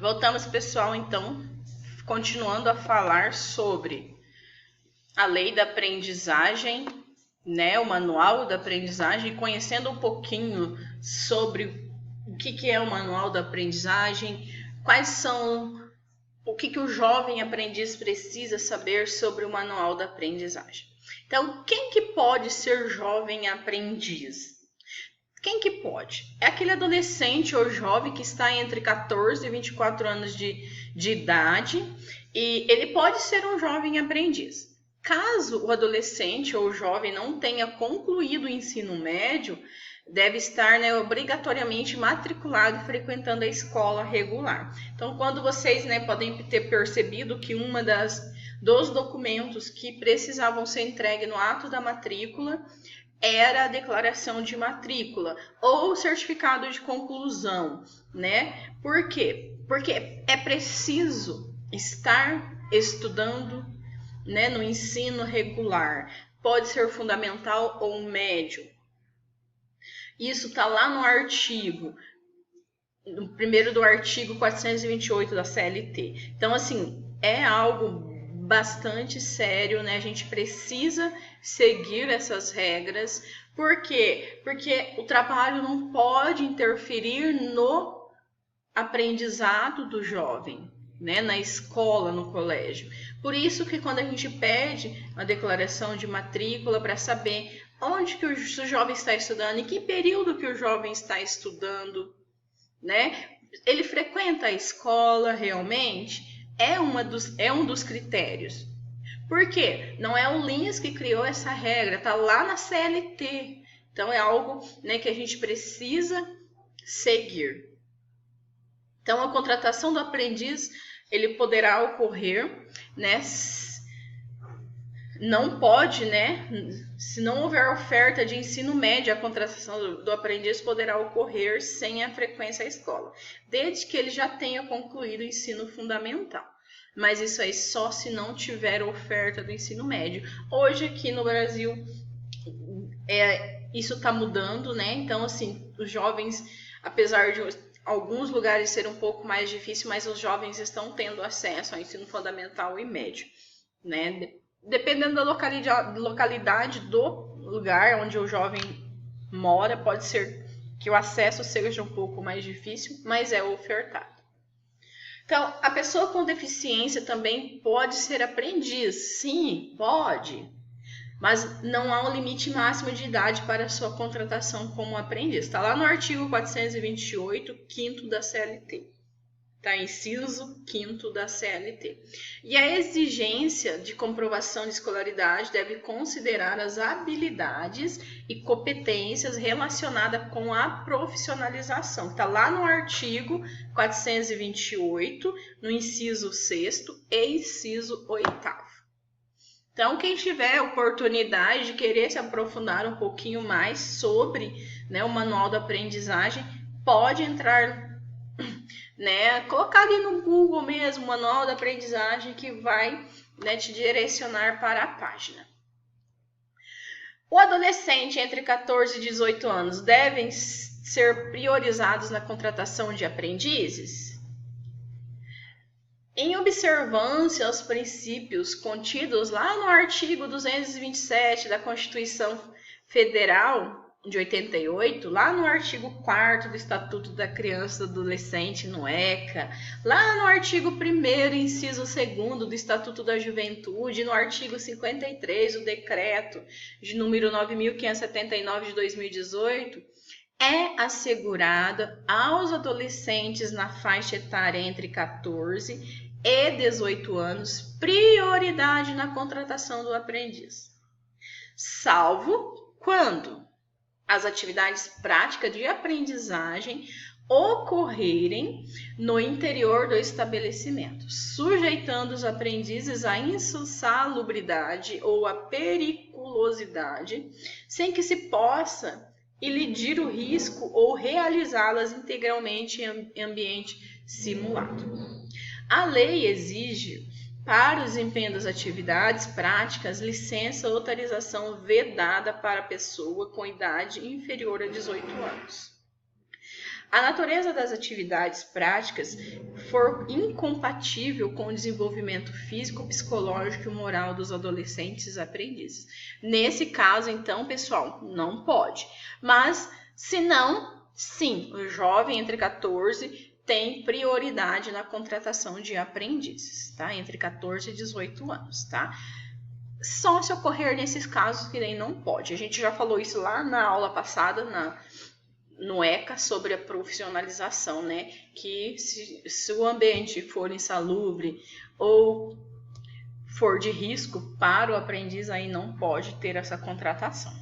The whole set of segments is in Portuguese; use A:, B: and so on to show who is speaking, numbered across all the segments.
A: Voltamos, pessoal, então, continuando a falar sobre a lei da aprendizagem, né, o manual da aprendizagem, conhecendo um pouquinho sobre o que é o manual da aprendizagem, quais são, o que o jovem aprendiz precisa saber sobre o manual da aprendizagem. Então, quem que pode ser jovem aprendiz? Quem que pode? É aquele adolescente ou jovem que está entre 14 e 24 anos de idade e ele pode ser um jovem aprendiz. Caso o adolescente ou jovem não tenha concluído o ensino médio, deve estar, né, obrigatoriamente matriculado e frequentando a escola regular. Então, quando vocês, né, podem ter percebido que dos documentos que precisavam ser entregues no ato da matrícula era a declaração de matrícula ou certificado de conclusão, né? Por quê? Porque é preciso estar estudando, né, no ensino regular. Pode ser fundamental ou médio. Isso está lá no artigo, no primeiro do artigo 428 da CLT. Então, assim, é algo bastante sério, né? A gente precisa seguir essas regras. Por quê? Porque o trabalho não pode interferir no aprendizado do jovem, né? Na escola, no colégio. Por isso que quando a gente pede a declaração de matrícula para saber onde que o jovem está estudando, em que período que o jovem está estudando, né? Ele frequenta a escola realmente? É um dos critérios. Por quê? Não é o Lins que criou essa regra, está lá na CLT. Então é algo, né, que a gente precisa seguir. Então a contratação do aprendiz, ele poderá ocorrer, né? Não pode, né? Se não houver oferta de ensino médio, a contratação do aprendiz poderá ocorrer sem a frequência à escola, desde que ele já tenha concluído o ensino fundamental. Mas isso aí só se não tiver oferta do ensino médio. Hoje aqui no Brasil isso está mudando, né? Então, assim, os jovens, apesar de alguns lugares ser um pouco mais difícil, mas os jovens estão tendo acesso ao ensino fundamental e médio, né? Dependendo da localidade do lugar onde o jovem mora, pode ser que o acesso seja um pouco mais difícil, mas é ofertado. Então, a pessoa com deficiência também pode ser aprendiz. Sim, pode. Mas não há um limite máximo de idade para sua contratação como aprendiz. Está lá no artigo 428, 5º da CLT. Tá, inciso 5º da CLT. E a exigência de comprovação de escolaridade deve considerar as habilidades e competências relacionadas com a profissionalização. Está lá no artigo 428, no inciso 6º e inciso 8º. Então, quem tiver oportunidade de querer se aprofundar um pouquinho mais sobre, né, o manual da aprendizagem, pode entrar, né, colocar ali no Google mesmo, manual da aprendizagem, que vai, né, te direcionar para a página. O adolescente entre 14 e 18 anos devem ser priorizados na contratação de aprendizes? Em observância aos princípios contidos lá no artigo 227 da Constituição Federal de 88, lá no artigo 4º do Estatuto da Criança e do Adolescente, no ECA, lá no artigo 1º, inciso 2º do Estatuto da Juventude, no artigo 53 do Decreto de número 9.579 de 2018, é assegurada aos adolescentes na faixa etária entre 14 e 18 anos prioridade na contratação do aprendiz, salvo quando as atividades práticas de aprendizagem ocorrerem no interior do estabelecimento, sujeitando os aprendizes à insalubridade ou à periculosidade, sem que se possa elidir o risco ou realizá-las integralmente em ambiente simulado. A lei exige, para o desempenho das atividades práticas, licença ou autorização vedada para a pessoa com idade inferior a 18 anos. a natureza das atividades práticas for incompatível com o desenvolvimento físico, psicológico e moral dos adolescentes aprendizes. Nesse caso, então, pessoal, não pode. Mas, se não, sim, o jovem entre 14 tem prioridade na contratação de aprendizes, tá? Entre 14 e 18 anos, tá? Só se ocorrer nesses casos que nem não pode. A gente já falou isso lá na aula passada, no ECA, sobre a profissionalização, né? Que se o ambiente for insalubre ou for de risco para o aprendiz, aí não pode ter essa contratação.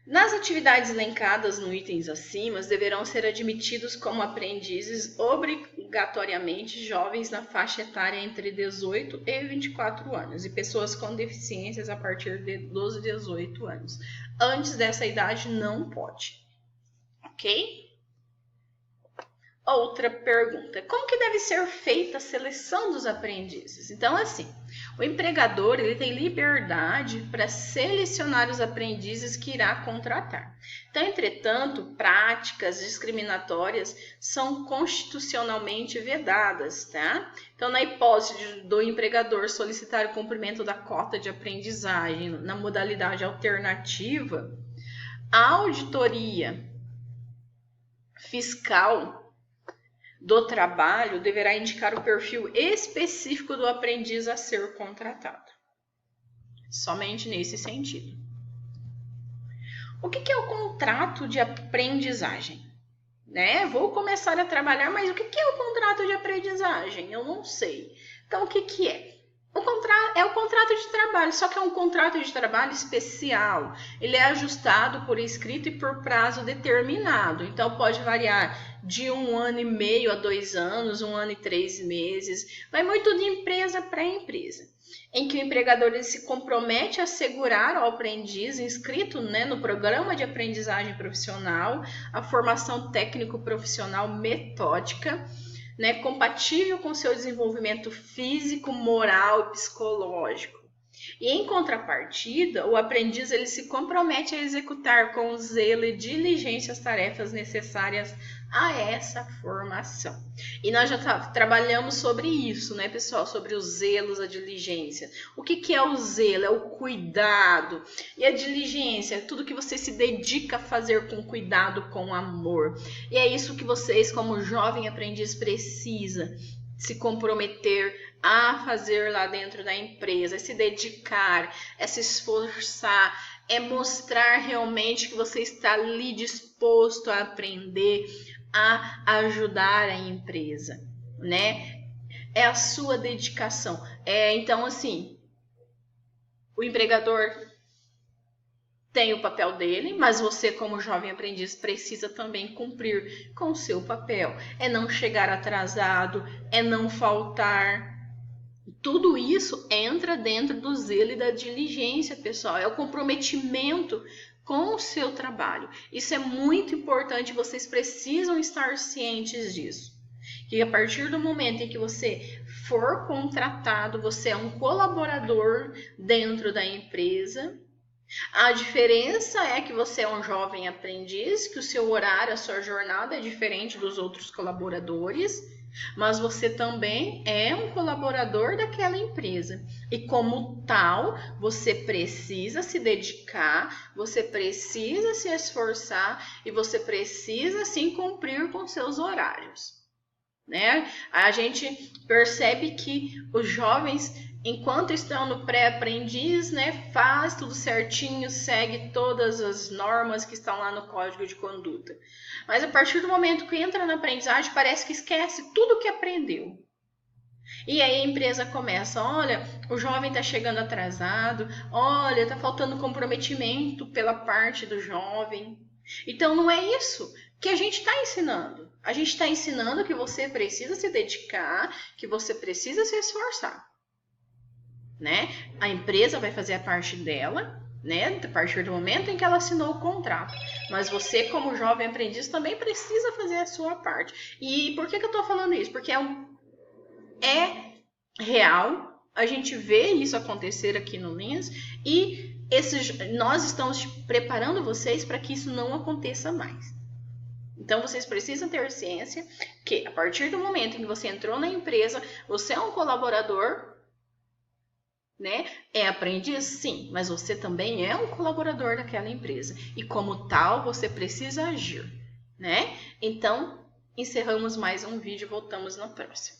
A: Nas atividades elencadas no itens acima, deverão ser admitidos como aprendizes obrigatoriamente jovens na faixa etária entre 18 e 24 anos e pessoas com deficiências a partir dos 18 anos. Antes dessa idade não pode, ok? Outra pergunta, como que deve ser feita a seleção dos aprendizes? Então, assim, o empregador ele tem liberdade para selecionar os aprendizes que irá contratar. Então, entretanto, práticas discriminatórias são constitucionalmente vedadas, tá? Então, na hipótese do empregador solicitar o cumprimento da cota de aprendizagem na modalidade alternativa, a auditoria fiscal do trabalho deverá indicar o perfil específico do aprendiz a ser contratado. Somente nesse sentido. O que é o contrato de aprendizagem? Né? Vou começar a trabalhar, mas o que é o contrato de aprendizagem? Eu não sei. Então, o que é? É o contrato de trabalho, só que é um contrato de trabalho especial. Ele é ajustado por escrito e por prazo determinado. Então, pode variar de 1 ano e meio a 2 anos, 1 ano e 3 meses. Vai muito de empresa para empresa. Em que o empregador ele se compromete a assegurar ao aprendiz inscrito, né, no programa de aprendizagem profissional a formação técnico-profissional metódica, né, compatível com seu desenvolvimento físico, moral e psicológico. E em contrapartida, o aprendiz ele se compromete a executar com zelo e diligência as tarefas necessárias a essa formação. E nós já trabalhamos sobre isso, né, pessoal? Sobre os zelos, a diligência. O que é o zelo? É o cuidado. E a diligência é tudo que você se dedica a fazer com cuidado, com amor. E é isso que vocês, como jovem aprendiz, precisa se comprometer a fazer lá dentro da empresa, é se dedicar, é se esforçar, é mostrar realmente que você está ali disposto a aprender, a ajudar a empresa, né? É a sua dedicação. Então, assim, o empregador tem o papel dele, mas você, como jovem aprendiz, precisa também cumprir com o seu papel. É não chegar atrasado, é não faltar. Tudo isso entra dentro do zelo e da diligência, pessoal. É o comprometimento com o seu trabalho. Isso é muito importante, vocês precisam estar cientes disso. Que a partir do momento em que você for contratado, você é um colaborador dentro da empresa. A diferença é que você é um jovem aprendiz, que o seu horário, a sua jornada é diferente dos outros colaboradores, mas você também é um colaborador daquela empresa. E como tal, você precisa se dedicar, você precisa se esforçar e você precisa sim cumprir com seus horários, né? A gente percebe que os jovens, enquanto estão no pré-aprendiz, né, faz tudo certinho, segue todas as normas que estão lá no código de conduta. Mas a partir do momento que entra na aprendizagem, parece que esquece tudo que aprendeu. E aí a empresa começa, olha, o jovem está chegando atrasado, olha, está faltando comprometimento pela parte do jovem. Então não é isso que a gente está ensinando. A gente está ensinando que você precisa se dedicar, que você precisa se esforçar, né? A empresa vai fazer a parte dela, né? A partir do momento em que ela assinou o contrato. Mas você, como jovem aprendiz, também precisa fazer a sua parte. E por que eu estou falando isso? Porque é real, a gente vê isso acontecer aqui no Lins e nós estamos preparando vocês para que isso não aconteça mais. Então, vocês precisam ter ciência que, a partir do momento em que você entrou na empresa, você é um colaborador, né? É aprendiz? Sim, mas você também é um colaborador daquela empresa. E como tal, você precisa agir, né? Então, encerramos mais um vídeo, voltamos no próximo.